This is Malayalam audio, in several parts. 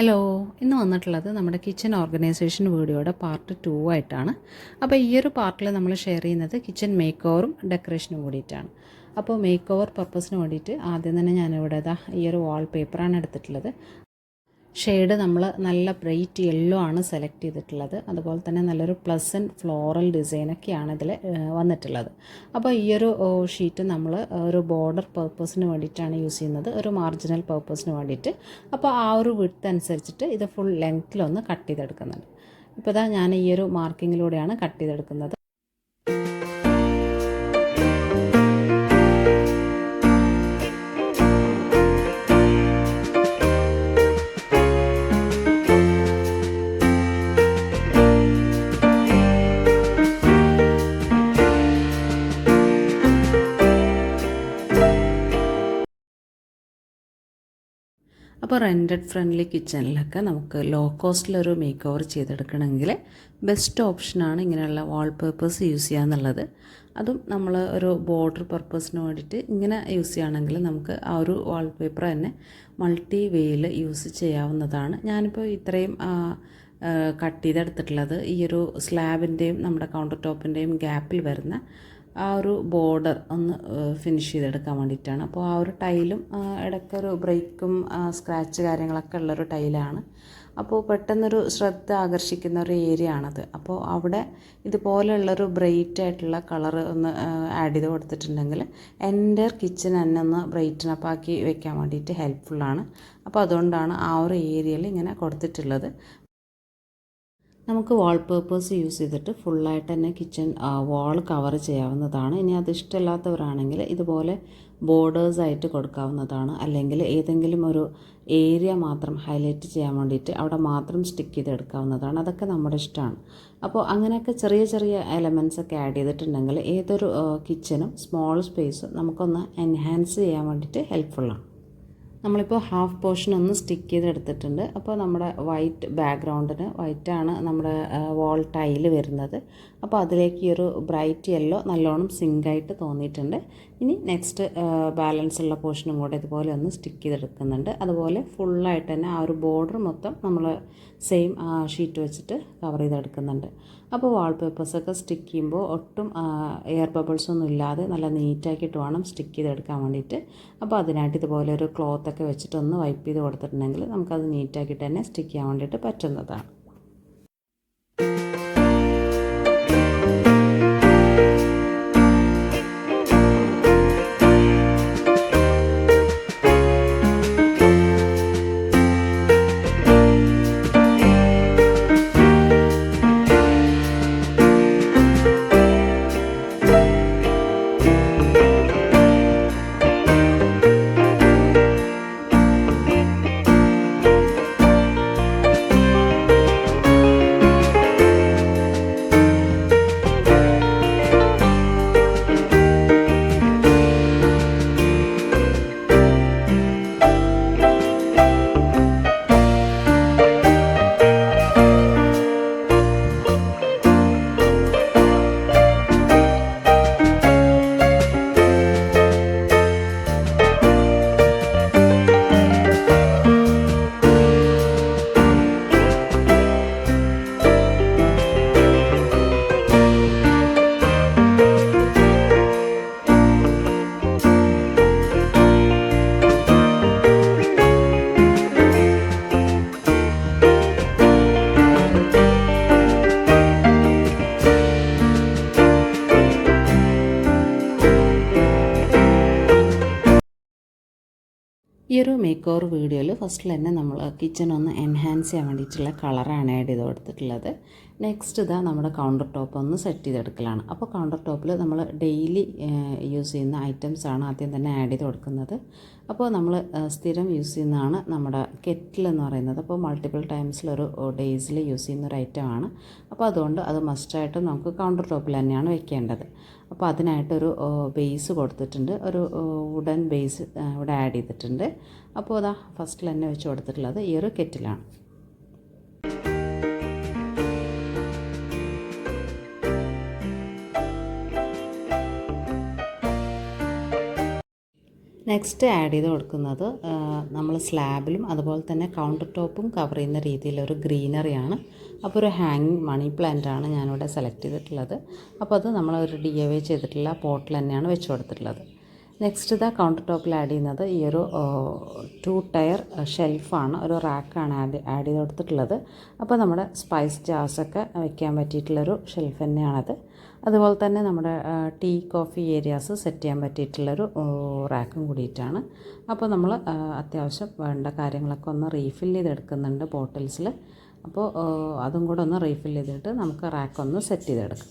ഹലോ, ഇന്ന് വന്നിട്ടുള്ളത് നമ്മുടെ കിച്ചൺ ഓർഗനൈസേഷൻ വീഡിയോയുടെ പാർട്ട് 2 ആയിട്ടാണ്. അപ്പോൾ ഈ ഒരു പാർട്ടിൽ നമ്മൾ ഷെയർ ചെയ്യുന്നത് കിച്ചൺ മേക്ക് ഓവറും ഡെക്കറേഷനും കൂടിയിട്ടാണ്. അപ്പോൾ മേക്ക് ഓവർ പർപ്പസിന് വേണ്ടിയിട്ട് ആദ്യം തന്നെ ഞാനിവിടെ ഈ ഒരു വാൾ പേപ്പറാണ് എടുത്തിട്ടുള്ളത്. ഷെയ്ഡ് നമ്മൾ നല്ല ബ്രൈറ്റ് യെല്ലോ ആണ് സെലക്ട് ചെയ്തിട്ടുള്ളത്. അതുപോലെ തന്നെ നല്ലൊരു പ്ലസൻറ്റ് ഫ്ലോറൽ ഡിസൈനൊക്കെയാണ് ഇതിൽ വന്നിട്ടുള്ളത്. അപ്പോൾ ഈ ഒരു ഷീറ്റ് നമ്മൾ ഒരു ബോർഡർ പർപ്പസിന് വേണ്ടിയിട്ടാണ് യൂസ് ചെയ്യുന്നത്, ഒരു മാർജിനൽ പർപ്പസിന് വേണ്ടിയിട്ട്. അപ്പോൾ ആ ഒരു വിഡ്ത്ത് അനുസരിച്ചിട്ട് ഇത് ഫുൾ ലെങ്ത്തിലൊന്ന് കട്ട് ചെയ്തെടുക്കുന്നുണ്ട്. ഇപ്പോൾ ഞാൻ ഈ ഒരു മാർക്കിങ്ങിലൂടെയാണ് കട്ട് ചെയ്തെടുക്കുന്നത്. അപ്പോൾ റെൻറ്റഡ് ഫ്രണ്ട്ലി കിച്ചണിലൊക്കെ നമുക്ക് ലോ കോസ്റ്റിലൊരു മേക്ക് ഓവർ ചെയ്തെടുക്കണമെങ്കിൽ ബെസ്റ്റ് ഓപ്ഷനാണ് ഇങ്ങനെയുള്ള വാൾപേപ്പേഴ്സ് യൂസ് ചെയ്യുക എന്നുള്ളത്. അതും നമ്മൾ ഒരു ബോർഡർ പർപ്പസിന് വേണ്ടിയിട്ട് ഇങ്ങനെ യൂസ് ചെയ്യുകയാണെങ്കിൽ നമുക്ക് ആ ഒരു വാൾപേപ്പർ തന്നെ മൾട്ടി വേയിൽ യൂസ് ചെയ്യാവുന്നതാണ്. ഞാനിപ്പോൾ ഇത്രയും കട്ട് ചെയ്തെടുത്തിട്ടുള്ളത് ഈ ഒരു സ്ലാബിൻ്റെയും നമ്മുടെ കൗണ്ടർ ടോപ്പിൻ്റെയും ഗ്യാപ്പിൽ വരുന്ന ആ ഒരു ബോർഡർ ഒന്ന് ഫിനിഷ് ചെയ്തെടുക്കാൻ വേണ്ടിയിട്ടാണ്. അപ്പോൾ ആ ഒരു ടൈലും ഇടയ്ക്കൊരു ബ്രേക്കും സ്ക്രാച്ച് കാര്യങ്ങളൊക്കെ ഉള്ളൊരു ടൈലാണ്. അപ്പോൾ പെട്ടെന്നൊരു ശ്രദ്ധ ആകർഷിക്കുന്ന ഒരു ഏരിയ ആണത്. അപ്പോൾ അവിടെ ഇതുപോലെയുള്ളൊരു ബ്രൈറ്റ് ആയിട്ടുള്ള കളർ ഒന്ന് ആഡ് ചെയ്ത് കൊടുത്തിട്ടുണ്ടെങ്കിൽ എൻ്റെ കിച്ചൺ തന്നെ ഒന്ന് ബ്രൈറ്റൻ അപ്പ് ആക്കി വെക്കാൻ വേണ്ടിയിട്ട് ഹെൽപ്ഫുള്ളാണ്. അപ്പോൾ അതുകൊണ്ടാണ് ആ ഒരു ഏരിയയിൽ ഇങ്ങനെ കൊടുത്തിട്ടുള്ളത്. നമുക്ക് വാൾപേപ്പേഴ്സ് യൂസ് ചെയ്തിട്ട് ഫുള്ളായിട്ട് തന്നെ കിച്ചൺ വാൾ കവർ ചെയ്യാവുന്നതാണ്. ഇനി അത് ഇഷ്ടമില്ലാത്തവരാണെങ്കിൽ ഇതുപോലെ ബോർഡേഴ്സായിട്ട് കൊടുക്കാവുന്നതാണ്. അല്ലെങ്കിൽ ഏതെങ്കിലും ഒരു ഏരിയ മാത്രം ഹൈലൈറ്റ് ചെയ്യാൻ വേണ്ടിയിട്ട് അവിടെ മാത്രം സ്റ്റിക്ക് ചെയ്തെടുക്കാവുന്നതാണ്. അതൊക്കെ നമ്മുടെ ഇഷ്ടമാണ്. അപ്പോൾ അങ്ങനെയൊക്കെ ചെറിയ ചെറിയ എലമെൻറ്റ്സ് ഒക്കെ ആഡ് ചെയ്തിട്ടുണ്ടെങ്കിൽ ഏതൊരു കിച്ചനും സ്മോൾ സ്പേസും നമുക്കൊന്ന് എൻഹാൻസ് ചെയ്യാൻ വേണ്ടിയിട്ട് ഹെൽപ്ഫുള്ളാണ്. നമ്മളിപ്പോൾ ഹാഫ് പോർഷൻ ഒന്ന് സ്റ്റിക്ക് ചെയ്തെടുത്തിട്ടുണ്ട്. അപ്പോൾ നമ്മുടെ വൈറ്റ് ബാക്ക്ഗ്രൗണ്ടിന് വൈറ്റാണ് നമ്മുടെ വാൾ ടൈല് വരുന്നത്. അപ്പോൾ അതിലേക്ക് ഈ ഒരു ബ്രൈറ്റ് യെല്ലോ നല്ലോണം സിങ്കായിട്ട് തോന്നിയിട്ടുണ്ട്. ഇനി നെക്സ്റ്റ് ബാലൻസ് ഉള്ള പോർഷനും കൂടെ ഇതുപോലെ ഒന്ന് സ്റ്റിക്ക് ചെയ്തെടുക്കുന്നുണ്ട്. അതുപോലെ ഫുള്ളായിട്ട് തന്നെ ആ ഒരു ബോർഡർ മൊത്തം നമ്മൾ സെയിം ഷീറ്റ് വെച്ചിട്ട് കവർ ചെയ്തെടുക്കുന്നുണ്ട്. അപ്പോൾ വാൾപേപ്പേഴ്സൊക്കെ സ്റ്റിക്ക് ചെയ്യുമ്പോൾ ഒട്ടും എയർ ബബിൾസ് ഒന്നും ഇല്ലാതെ നല്ല നീറ്റാക്കിയിട്ട് വേണം സ്റ്റിക്ക് ചെയ്തെടുക്കാൻ വേണ്ടിയിട്ട്. അപ്പോൾ അതിനായിട്ട് ഇതുപോലെ ഒരു ക്ലോത്തൊക്കെ വെച്ചിട്ടൊന്ന് വൈപ്പ് ചെയ്ത് കൊടുത്തിട്ടുണ്ടെങ്കിൽ നമുക്കത് നീറ്റാക്കിയിട്ട് തന്നെ സ്റ്റിക്ക് ചെയ്യാൻ വേണ്ടിയിട്ട് പറ്റുന്നതാണ്. ഈ ഒരു മേക്ക് ഓവർ വീഡിയോയിൽ ഫസ്റ്റിൽ തന്നെ നമ്മൾ കിച്ചൺ ഒന്ന് എൻഹാൻസ് ചെയ്യാൻ വേണ്ടിയിട്ടുള്ള കളറാണ് ആഡ് ചെയ്ത് കൊടുത്തിട്ടുള്ളത്. നെക്സ്റ്റ് നമ്മുടെ കൗണ്ടർ ടോപ്പ് ഒന്ന് സെറ്റ് ചെയ്തെടുക്കലാണ്. അപ്പോൾ കൗണ്ടർ ടോപ്പിൽ നമ്മൾ ഡെയിലി യൂസ് ചെയ്യുന്ന ഐറ്റംസ് ആണ് ആദ്യം തന്നെ ആഡ് ചെയ്ത് കൊടുക്കുന്നത്. അപ്പോൾ നമ്മൾ സ്ഥിരം യൂസ് ചെയ്യുന്നതാണ് നമ്മുടെ കെറ്റിൽ എന്ന് പറയുന്നത്. അപ്പോൾ മൾട്ടിപ്പിൾ ടൈംസിലൊരു ഡേയ്സിൽ യൂസ് ചെയ്യുന്ന ഒരു ഐറ്റമാണ്. അപ്പോൾ അതുകൊണ്ട് അത് മസ്റ്റായിട്ട് നമുക്ക് കൗണ്ടർ ടോപ്പിൽ തന്നെയാണ് വെക്കേണ്ടത്. അപ്പോൾ അതിനായിട്ടൊരു ബേസ് കൊടുത്തിട്ടുണ്ട്, ഒരു വുഡൻ ബേസ് ഇവിടെ ആഡ് ചെയ്തിട്ടുണ്ട്. അപ്പോൾ ഫസ്റ്റിൽ തന്നെ വെച്ച് കൊടുത്തിട്ടുള്ളത് ഈ ഒരു കെറ്റിലാണ്. നെക്സ്റ്റ് ആഡ് ചെയ്ത് കൊടുക്കുന്നത് നമ്മൾ സ്ലാബിലും അതുപോലെ തന്നെ കൗണ്ടർ ടോപ്പും കവർ ചെയ്യുന്ന രീതിയിലൊരു ഗ്രീനറിയാണ്. അപ്പോൾ ഒരു ഹാങ്ങിങ് മണി പ്ലാന്റാണ് ഞാനിവിടെ സെലക്ട് ചെയ്തിട്ടുള്ളത്. അപ്പോൾ അത് നമ്മളൊരു DIY ചെയ്തിട്ടുള്ള പോട്ടിൽ തന്നെയാണ് വെച്ച് കൊടുത്തിട്ടുള്ളത്. നെക്സ്റ്റ് ഇതാ കൗണ്ടർ ടോപ്പിൽ ആഡ് ചെയ്യുന്നത് ഈ ഒരു 2 ടയർ ഷെൽഫാണ്, ഒരു റാക്കാണ് ആഡ് ചെയ്ത് കൊടുത്തിട്ടുള്ളത്. അപ്പോൾ നമ്മുടെ സ്പൈസ് ജാർസൊക്കെ വയ്ക്കാൻ പറ്റിയിട്ടുള്ളൊരു ഷെൽഫ് തന്നെയാണത്. അതുപോലെ തന്നെ നമ്മുടെ ടീ കോഫി ഏരിയാസ് സെറ്റ് ചെയ്യാൻ പറ്റിയിട്ടുള്ളൊരു റാക്കും കൂടിയിട്ടാണ്. അപ്പോൾ നമ്മൾ അത്യാവശ്യം വേണ്ട കാര്യങ്ങളൊക്കെ ഒന്ന് റീഫിൽ ചെയ്തെടുക്കുന്നുണ്ട് ബോട്ടിൽസിൽ. അപ്പോൾ അതും കൂടെ ഒന്ന് റീഫിൽ ചെയ്തിട്ട് നമുക്ക് റാക്കൊന്ന് സെറ്റ് ചെയ്തെടുക്കാം.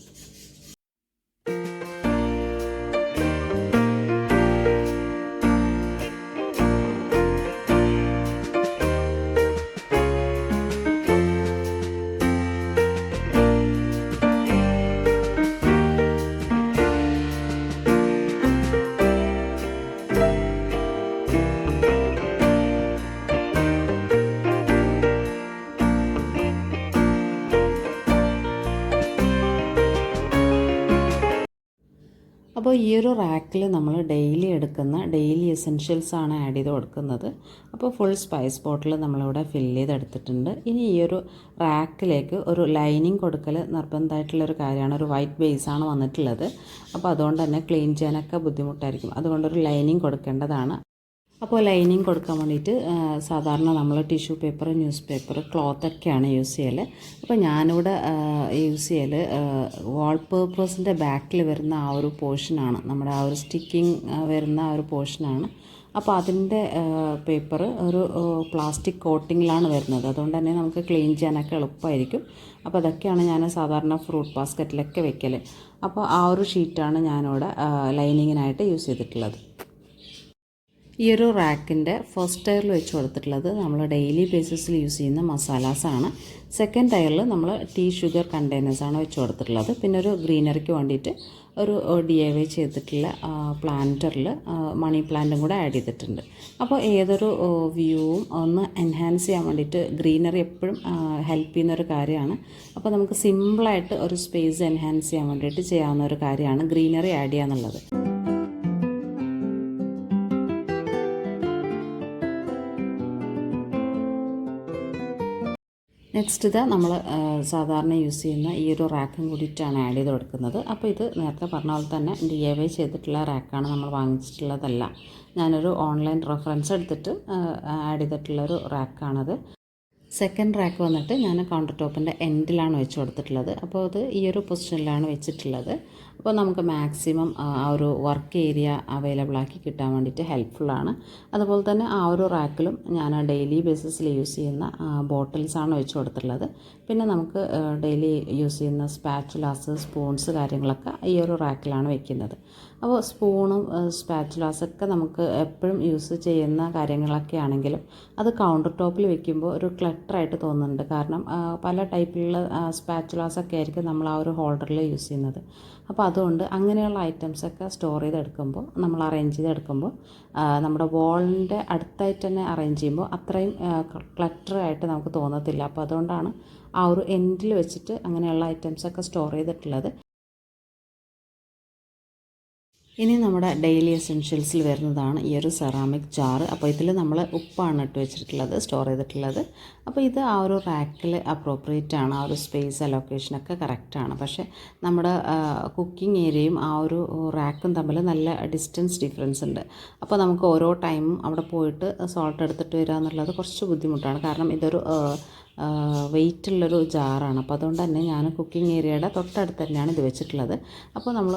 അപ്പോൾ ഈ ഒരു റാക്കിൽ നമ്മൾ ഡെയിലി എടുക്കുന്ന ഡെയിലി എസെൻഷ്യൽസാണ് ആഡ് ചെയ്ത് കൊടുക്കുന്നത്. അപ്പോൾ ഫുൾ സ്പൈസ് ബോട്ടിൽ നമ്മളിവിടെ ഫില്ല് ചെയ്തെടുത്തിട്ടുണ്ട്. ഇനി ഈ ഒരു റാക്കിലേക്ക് ഒരു ലൈനിങ് കൊടുക്കൽ നിർബന്ധമായിട്ടുള്ളൊരു കാര്യമാണ്. ഒരു വൈറ്റ് ബേസാണ് വന്നിട്ടുള്ളത്. അപ്പോൾ അതുകൊണ്ട് തന്നെ ക്ലീൻ ചെയ്യാനൊക്കെ ബുദ്ധിമുട്ടായിരിക്കും. അതുകൊണ്ടൊരു ലൈനിങ് കൊടുക്കേണ്ടതാണ്. അപ്പോൾ ലൈനിങ് കൊടുക്കാൻ വേണ്ടിയിട്ട് സാധാരണ നമ്മൾ ടിഷ്യൂ പേപ്പർ, ന്യൂസ് പേപ്പർ, ക്ലോത്തൊക്കെയാണ് യൂസ് ചെയ്യൽ. അപ്പോൾ ഞാനിവിടെ യൂസ് ചെയ്യൽ വാൾപേപ്പേഴ്സിൻ്റെ ബാക്കിൽ വരുന്ന ആ ഒരു പോർഷനാണ്, നമ്മുടെ ആ ഒരു സ്റ്റിക്കിങ് വരുന്ന ആ ഒരു പോർഷനാണ്. അപ്പോൾ അതിൻ്റെ പേപ്പർ ഒരു പ്ലാസ്റ്റിക് കോട്ടിങ്ങിലാണ് വരുന്നത്. അതുകൊണ്ട് തന്നെ നമുക്ക് ക്ലീൻ ചെയ്യാനൊക്കെ എളുപ്പമായിരിക്കും. അപ്പോൾ അതൊക്കെയാണ് ഞാൻ സാധാരണ ഫ്രൂട്ട് ബാസ്ക്കറ്റിലൊക്കെ വെക്കൽ. അപ്പോൾ ആ ഒരു ഷീറ്റാണ് ഞാനിവിടെ ലൈനിങ്ങിനായിട്ട് യൂസ് ചെയ്തിട്ടുള്ളത്. ഈ ഒരു റാക്കിൻ്റെ ഫസ്റ്റ് ടയറിൽ വെച്ച് കൊടുത്തിട്ടുള്ളത് നമ്മൾ ഡെയിലി ബേസിസിൽ യൂസ് ചെയ്യുന്ന മസാലാസാണ്. സെക്കൻഡ് ടയറിൽ നമ്മൾ ടീ ഷുഗർ കണ്ടെയ്നേഴ്സാണ് വെച്ച് കൊടുത്തിട്ടുള്ളത്. പിന്നെ ഒരു ഗ്രീനറിക്ക് വേണ്ടിയിട്ട് ഒരു DIY ചെയ്തിട്ടുള്ള പ്ലാന്ററിൽ മണി പ്ലാന്റും കൂടെ ആഡ് ചെയ്തിട്ടുണ്ട്. അപ്പോൾ ഏതൊരു വ്യൂവും ഒന്ന് എൻഹാൻസ് ചെയ്യാൻ വേണ്ടിയിട്ട് ഗ്രീനറി എപ്പോഴും ഹെൽപ്പ് ചെയ്യുന്നൊരു കാര്യമാണ്. അപ്പോൾ നമുക്ക് സിമ്പിളായിട്ട് ഒരു സ്പേസ് എൻഹാൻസ് ചെയ്യാൻ വേണ്ടിയിട്ട് ചെയ്യാവുന്ന ഒരു കാര്യമാണ് ഗ്രീനറി ആഡ് ചെയ്യുക എന്നുള്ളത്. നെക്സ്റ്റ് ഇത് നമ്മൾ സാധാരണ യൂസ് ചെയ്യുന്ന ഈ ഒരു റാക്കും കൂടിയിട്ടാണ് ആഡ് ചെയ്ത് കൊടുക്കുന്നത്. അപ്പോൾ ഇത് നേരത്തെ പറഞ്ഞ പോലെ തന്നെ DIY ചെയ്തിട്ടുള്ള റാക്കാണ്, നമ്മൾ വാങ്ങിച്ചിട്ടുള്ളതല്ല. ഞാനൊരു ഓൺലൈൻ റെഫറൻസ് എടുത്തിട്ട് ആഡ് ചെയ്തിട്ടുള്ളൊരു റാക്കാണത്. സെക്കൻഡ് റാക്ക് വന്നിട്ട് ഞാൻ കൗണ്ടർ ടോപ്പിൻ്റെ എൻഡിലാണ് വെച്ച് കൊടുത്തിട്ടുള്ളത്. അപ്പോൾ അത് ഈ ഒരു പൊസിഷനിലാണ് വെച്ചിട്ടുള്ളത്. അപ്പോൾ നമുക്ക് മാക്സിമം ആ ഒരു വർക്ക് ഏരിയ അവൈലബിൾ ആക്കി കിട്ടാൻ വേണ്ടിയിട്ട് ഹെൽപ്ഫുള്ളാണ്. അതുപോലെ തന്നെ ആ ഒരു റാക്കിലും ഞാൻ ഡെയിലി ബേസിസിൽ യൂസ് ചെയ്യുന്ന ബോട്ടിൽസാണ് വെച്ച് കൊടുത്തിട്ടുള്ളത്. പിന്നെ നമുക്ക് ഡെയിലി യൂസ് ചെയ്യുന്ന സ്പാച്ചുലാസ്, സ്പൂൺസ് കാര്യങ്ങളൊക്കെ ഈ ഒരു റാക്കിലാണ് വെക്കുന്നത്. അപ്പോൾ സ്പൂണും സ്പാച്ചുലാസൊക്കെ നമുക്ക് എപ്പോഴും യൂസ് ചെയ്യുന്ന കാര്യങ്ങളൊക്കെ ആണെങ്കിലും അത് കൗണ്ടർ ടോപ്പിൽ വെക്കുമ്പോൾ ഒരു ക്ലട്ടറായിട്ട് തോന്നുന്നുണ്ട്. കാരണം പല ടൈപ്പിലുള്ള സ്പാച്ചുലാസൊക്കെ ആയിരിക്കും നമ്മൾ ആ ഒരു ഹോൾഡറിൽ യൂസ് ചെയ്യുന്നത്. അപ്പോൾ അതുകൊണ്ട് അങ്ങനെയുള്ള ഐറ്റംസൊക്കെ സ്റ്റോർ ചെയ്തെടുക്കുമ്പോൾ, നമ്മൾ അറേഞ്ച് ചെയ്തെടുക്കുമ്പോൾ നമ്മുടെ വാളിൻ്റെ അടുത്തായിട്ട് തന്നെ അറേഞ്ച് ചെയ്യുമ്പോൾ അത്രയും ക്ലട്ടറായിട്ട് നമുക്ക് തോന്നത്തില്ല. അപ്പോൾ അതുകൊണ്ടാണ് ആ ഒരു എൻഡിൽ വെച്ചിട്ട് അങ്ങനെയുള്ള ഐറ്റംസൊക്കെ സ്റ്റോർ ചെയ്തിട്ടുള്ളത്. ഇനി നമ്മുടെ ഡെയിലി എസെൻഷ്യൽസിൽ വരുന്നതാണ് ഈ ഒരു സെറാമിക് ജാറ്. അപ്പോൾ ഇതിൽ നമ്മൾ ഉപ്പാണ് ഇട്ട് വെച്ചിട്ടുള്ളത്, സ്റ്റോർ ചെയ്തിട്ടുള്ളത്. അപ്പോൾ ഇത് ആ ഒരു റാക്കിൽ അപ്രോപ്രിയേറ്റ് ആണ്, ആ ഒരു സ്പേസ് അലൊക്കേഷനൊക്കെ കറക്റ്റാണ്. പക്ഷേ നമ്മുടെ കുക്കിംഗ് ഏരിയയും ആ ഒരു റാക്കും തമ്മിൽ നല്ല ഡിസ്റ്റൻസ് ഡിഫറൻസ് ഉണ്ട്. അപ്പോൾ നമുക്ക് ഓരോ ടൈമും അവിടെ പോയിട്ട് സോൾട്ട് എടുത്തിട്ട് വരിക എന്നുള്ളത് കുറച്ച് ബുദ്ധിമുട്ടാണ്. കാരണം ഇതൊരു വെയിറ്റുള്ളൊരു ജാറാണ്. അപ്പോൾ അതുകൊണ്ട് തന്നെ ഞാൻ കുക്കിംഗ് ഏരിയയുടെ തൊട്ടടുത്ത് തന്നെയാണ് ഇത് വെച്ചിട്ടുള്ളത്. അപ്പോൾ നമ്മൾ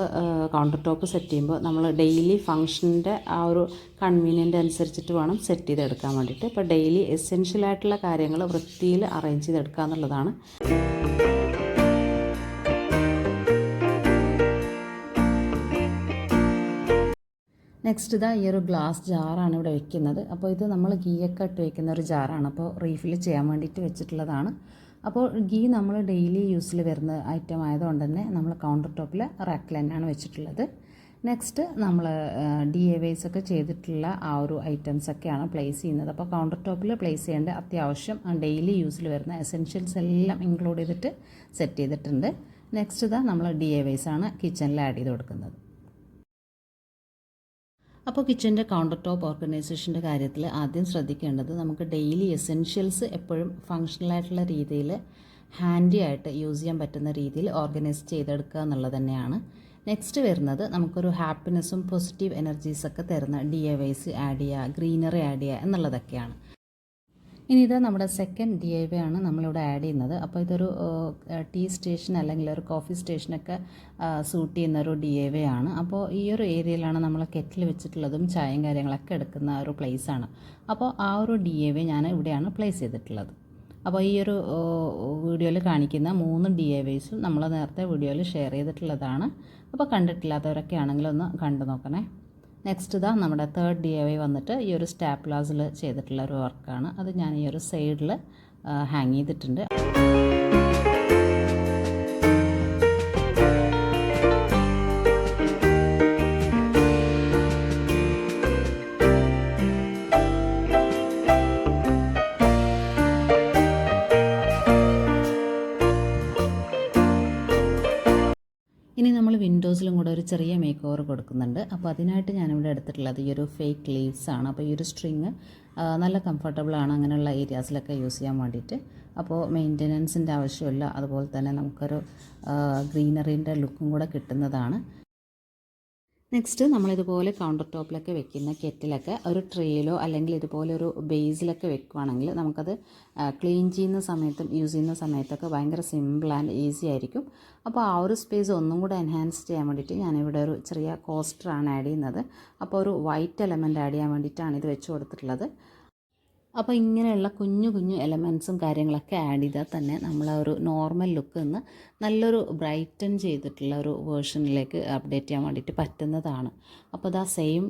കൗണ്ടർ ടോപ്പ് സെറ്റ് ചെയ്യുമ്പോൾ നമ്മൾ ഡെയിലി ഫങ്ഷൻ്റെ ആ ഒരു കൺവീനിയൻ്റ് അനുസരിച്ചിട്ട് വേണം സെറ്റ് ചെയ്തെടുക്കാൻ വേണ്ടിയിട്ട്. ഇപ്പോൾ ഡെയിലി എസെൻഷ്യലായിട്ടുള്ള കാര്യങ്ങൾ വൃത്തിയിൽ അറേഞ്ച് ചെയ്തെടുക്കുക എന്നുള്ളതാണ്. നെക്സ്റ്റ് ഇതാ ഈ ഒരു ഗ്ലാസ് ജാറാണ് ഇവിടെ വെക്കുന്നത്. അപ്പോൾ ഇത് നമ്മൾ ഗീയൊക്കെ ഇട്ട് വെക്കുന്ന ഒരു ജാറാണ്. അപ്പോൾ റീഫിൽ ചെയ്യാൻ വേണ്ടിയിട്ട് വെച്ചിട്ടുള്ളതാണ്. അപ്പോൾ ഗീ നമ്മൾ ഡെയിലി യൂസിൽ വരുന്ന ഐറ്റം ആയതുകൊണ്ട് തന്നെ നമ്മൾ കൗണ്ടർ ടോപ്പിൽ റാക്കിൽ തന്നെയാണ് വെച്ചിട്ടുള്ളത്. നെക്സ്റ്റ് നമ്മൾ DIYs ഒക്കെ ചെയ്തിട്ടുള്ള ആ ഒരു ഐറ്റംസൊക്കെയാണ് പ്ലേസ് ചെയ്യുന്നത്. അപ്പോൾ കൗണ്ടർ ടോപ്പിൽ പ്ലേസ് ചെയ്യേണ്ട അത്യാവശ്യം ഡെയിലി യൂസിൽ വരുന്ന എസെൻഷ്യൽസ് എല്ലാം ഇൻക്ലൂഡ് ചെയ്തിട്ട് സെറ്റ് ചെയ്തിട്ടുണ്ട്. നെക്സ്റ്റ് ഇതാ നമ്മൾ DIYs ആണ് കിച്ചണിൽ ആഡ് ചെയ്ത് കൊടുക്കുന്നത്. അപ്പോൾ കിച്ചൻ്റെ കൗണ്ടർ ടോപ്പ് ഓർഗനൈസേഷൻ്റെ കാര്യത്തിൽ ആദ്യം ശ്രദ്ധിക്കേണ്ടത് നമുക്ക് ഡെയിലി എസെൻഷ്യൽസ് എപ്പോഴും ഫങ്ഷണലായിട്ടുള്ള രീതിയിൽ ഹാൻഡി ആയിട്ട് യൂസ് ചെയ്യാൻ പറ്റുന്ന രീതിയിൽ ഓർഗനൈസ് ചെയ്തെടുക്കുക എന്നുള്ളത് തന്നെയാണ്. നെക്സ്റ്റ് വരുന്നത് നമുക്കൊരു ഹാപ്പിനെസ്സും പോസിറ്റീവ് എനർജീസൊക്കെ തരുന്ന DIYs ആഡ് ചെയ്യുക, ഗ്രീനറി ആഡ് ചെയ്യുക എന്നുള്ളതൊക്കെയാണ്. ഇനി ഇത് നമ്മുടെ സെക്കൻഡ് DIY ആണ് നമ്മളിവിടെ ആഡ് ചെയ്യുന്നത്. അപ്പോൾ ഇതൊരു ടീ സ്റ്റേഷൻ അല്ലെങ്കിൽ ഒരു കോഫി സ്റ്റേഷനൊക്കെ സൂട്ട് ചെയ്യുന്ന ഒരു DIY ആണ്. അപ്പോൾ ഈ ഒരു ഏരിയയിലാണ് നമ്മൾ കെറ്റിൽ വെച്ചിട്ടുള്ളതും ചായയും കാര്യങ്ങളൊക്കെ എടുക്കുന്ന ഒരു പ്ലേസാണ്. അപ്പോൾ ആ ഒരു DIY ഞാൻ ഇവിടെയാണ് പ്ലേസ് ചെയ്തിട്ടുള്ളത്. അപ്പോൾ ഈ ഒരു വീഡിയോയിൽ കാണിക്കുന്ന 3 DIYസും നമ്മൾ നേരത്തെ വീഡിയോയിൽ ഷെയർ ചെയ്തിട്ടുള്ളതാണ്. അപ്പോൾ കണ്ടിട്ടില്ലാത്തവരൊക്കെ ആണെങ്കിൽ ഒന്ന് കണ്ടു നോക്കണേ. നെക്സ്റ്റ് ഇതാ നമ്മുടെ തേർഡ് DIY വന്നിട്ട് ഈ ഒരു സ്റ്റാപ്ലാസിൽ ചെയ്തിട്ടുള്ള ഒരു വർക്കാണ്. അത് ഞാൻ ഈ ഒരു സൈഡിൽ ഹാങ് ചെയ്തിട്ടുണ്ട്. ഇനി നമ്മൾ വിൻഡോസിലും കൂടെ ഒരു ചെറിയ മേക്ക് ഓവർ കൊടുക്കുന്നുണ്ട്. അപ്പോൾ അതിനായിട്ട് ഞാനിവിടെ എടുത്തിട്ടുള്ളത് ഈ ഒരു ഫേക്ക് ലീവ്സ് ആണ്. അപ്പോൾ ഈ ഒരു സ്ട്രിങ് നല്ല കംഫർട്ടബിളാണ് അങ്ങനെയുള്ള ഏരിയാസിലൊക്കെ യൂസ് ചെയ്യാൻ വേണ്ടിയിട്ട്. അപ്പോൾ മെയിൻ്റനൻസിൻ്റെ ആവശ്യമില്ല, അതുപോലെ തന്നെ നമുക്കൊരു ഗ്രീനറിൻ്റെ ലുക്കും കൂടെ കിട്ടുന്നതാണ്. നെക്സ്റ്റ് നമ്മളിതുപോലെ കൗണ്ടർ ടോപ്പിലൊക്കെ വെക്കുന്ന കെറ്റിലൊക്കെ ഒരു ട്രേയിലോ അല്ലെങ്കിൽ ഇതുപോലെ ഒരു ബേസിലൊക്കെ വെക്കുകയാണെങ്കിൽ നമുക്കത് ക്ലീൻ ചെയ്യുന്ന സമയത്തും യൂസ് ചെയ്യുന്ന സമയത്തൊക്കെ ഭയങ്കര സിമ്പിൾ ആൻഡ് ഈസി ആയിരിക്കും. അപ്പോൾ ആ ഒരു സ്പേസ് ഒന്നും കൂടെ എൻഹാൻസ് ചെയ്യാൻ വേണ്ടിയിട്ട് ഞാനിവിടെ ഒരു ചെറിയ കോസ്റ്ററാണ് ആഡ് ചെയ്യുന്നത്. അപ്പോൾ ഒരു വൈറ്റ് എലമെൻറ്റ് ആഡ് ചെയ്യാൻ വേണ്ടിയിട്ടാണ് ഇത് വെച്ച് കൊടുത്തിട്ടുള്ളത്. അപ്പോൾ ഇങ്ങനെയുള്ള കുഞ്ഞു കുഞ്ഞു എലമെൻറ്റ്സും കാര്യങ്ങളൊക്കെ ആഡ് ചെയ്താൽ തന്നെ നമ്മൾ ഒരു നോർമൽ ലുക്ക് നിന്ന് നല്ലൊരു ബ്രൈറ്റൻ ചെയ്തിട്ടുള്ള ഒരു വേർഷനിലേക്ക് അപ്ഡേറ്റ് ചെയ്യാൻ വേണ്ടിയിട്ട് പറ്റുന്നതാണ്. അപ്പോൾ ഇതാ സെയിം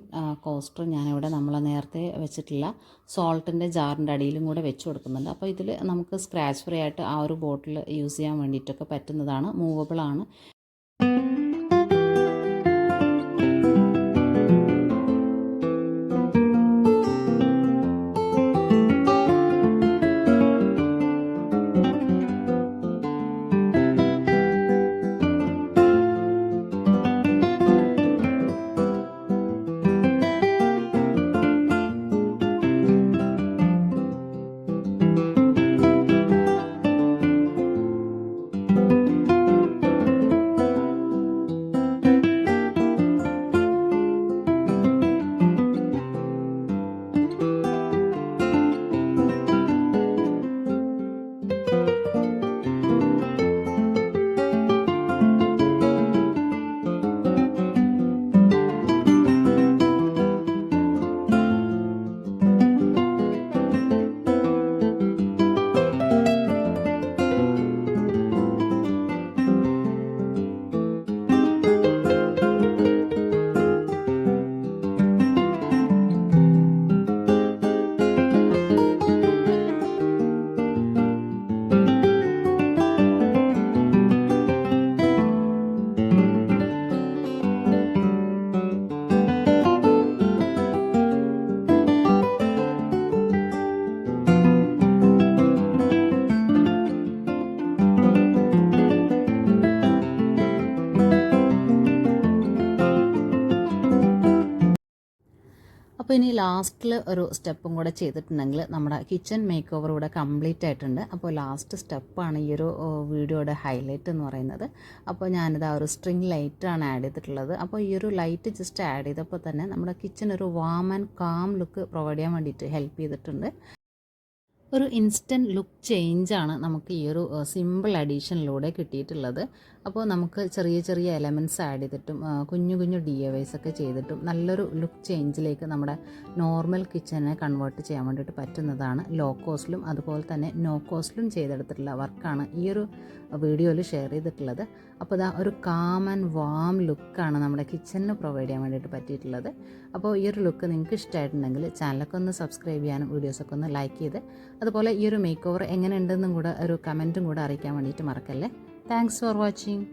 കോസ്റ്റർ ഞാനിവിടെ നമ്മൾ നേരത്തെ വെച്ചിട്ടുള്ള സോൾട്ടിൻ്റെ ജാറിൻ്റെ അടിയിലും കൂടെ വെച്ച് കൊടുക്കുന്നുണ്ട്. അപ്പോൾ ഇതിൽ നമുക്ക് സ്ക്രാച്ച് ഫ്രീ ആയിട്ട് ആ ഒരു ബോട്ടിൽ യൂസ് ചെയ്യാൻ വേണ്ടിയിട്ടൊക്കെ പറ്റുന്നതാണ്, മൂവബിളാണ്. അപ്പോൾ ഇനി ലാസ്റ്റിൽ ഒരു സ്റ്റെപ്പും കൂടെ ചെയ്തിട്ടുണ്ടെങ്കിൽ നമ്മുടെ കിച്ചൺ മേക്ക് ഓവർ ഇവിടെ കംപ്ലീറ്റ് ആയിട്ടുണ്ട്. അപ്പോൾ ലാസ്റ്റ് സ്റ്റെപ്പാണ് ഈ ഒരു വീഡിയോയുടെ ഹൈലൈറ്റ് എന്ന് പറയുന്നത്. അപ്പോൾ ഞാനിത് ആ ഒരു സ്ട്രിങ് ലൈറ്റാണ് ആഡ് ചെയ്തിട്ടുള്ളത്. അപ്പോൾ ഈ ഒരു ലൈറ്റ് ജസ്റ്റ് ആഡ് ചെയ്തപ്പോൾ തന്നെ നമ്മുടെ കിച്ചൺ ഒരു warm and calm look provide ചെയ്യാൻ വേണ്ടിയിട്ട് ഹെൽപ്പ് ചെയ്തിട്ടുണ്ട്. ഒരു ഇൻസ്റ്റൻറ്റ് ലുക്ക് ചേഞ്ചാണ് നമുക്ക് ഈ ഒരു സിമ്പിൾ അഡീഷനിലൂടെ കിട്ടിയിട്ടുള്ളത്. അപ്പോൾ നമുക്ക് ചെറിയ ചെറിയ എലമെൻറ്റ്സ് ആഡ് ചെയ്തിട്ടും കുഞ്ഞു കുഞ്ഞു DIYs ഒക്കെ ചെയ്തിട്ടും നല്ലൊരു ലുക്ക് ചേഞ്ചിലേക്ക് നമ്മുടെ നോർമൽ കിച്ചനെ കൺവേർട്ട് ചെയ്യാൻ വേണ്ടിയിട്ട് പറ്റുന്നതാണ്. ലോ കോസ്റ്റിലും അതുപോലെ തന്നെ നോ കോസ്റ്റിലും ചെയ്തെടുത്തിട്ടുള്ള വർക്കാണ് ഈ ഒരു വീഡിയോയിൽ ഷെയർ ചെയ്തിട്ടുള്ളത്. അപ്പോൾ ഇതാ ഒരു കാം ആൻഡ് വാം ലുക്കാണ് നമ്മുടെ കിച്ചണിന് പ്രൊവൈഡ് ചെയ്യാൻ വേണ്ടിയിട്ട് പറ്റിയിട്ടുള്ളത്. അപ്പോൾ ഈ ഒരു ലുക്ക് നിങ്ങൾക്ക് ഇഷ്ടമായിട്ടുണ്ടെങ്കിൽ ചാനലൊക്കെ ഒന്ന് സബ്സ്ക്രൈബ് ചെയ്യാനും വീഡിയോസൊക്കെ ഒന്ന് ലൈക്ക് ചെയ്ത് അതുപോലെ ഈ ഒരു മേക്ക് ഓവർ എങ്ങനെ ഉണ്ടെന്നും കൂടെ ഒരു കമൻറ്റും കൂടെ അറിയിക്കാൻ വേണ്ടിയിട്ട് മറക്കല്ലേ. Thanks for watching.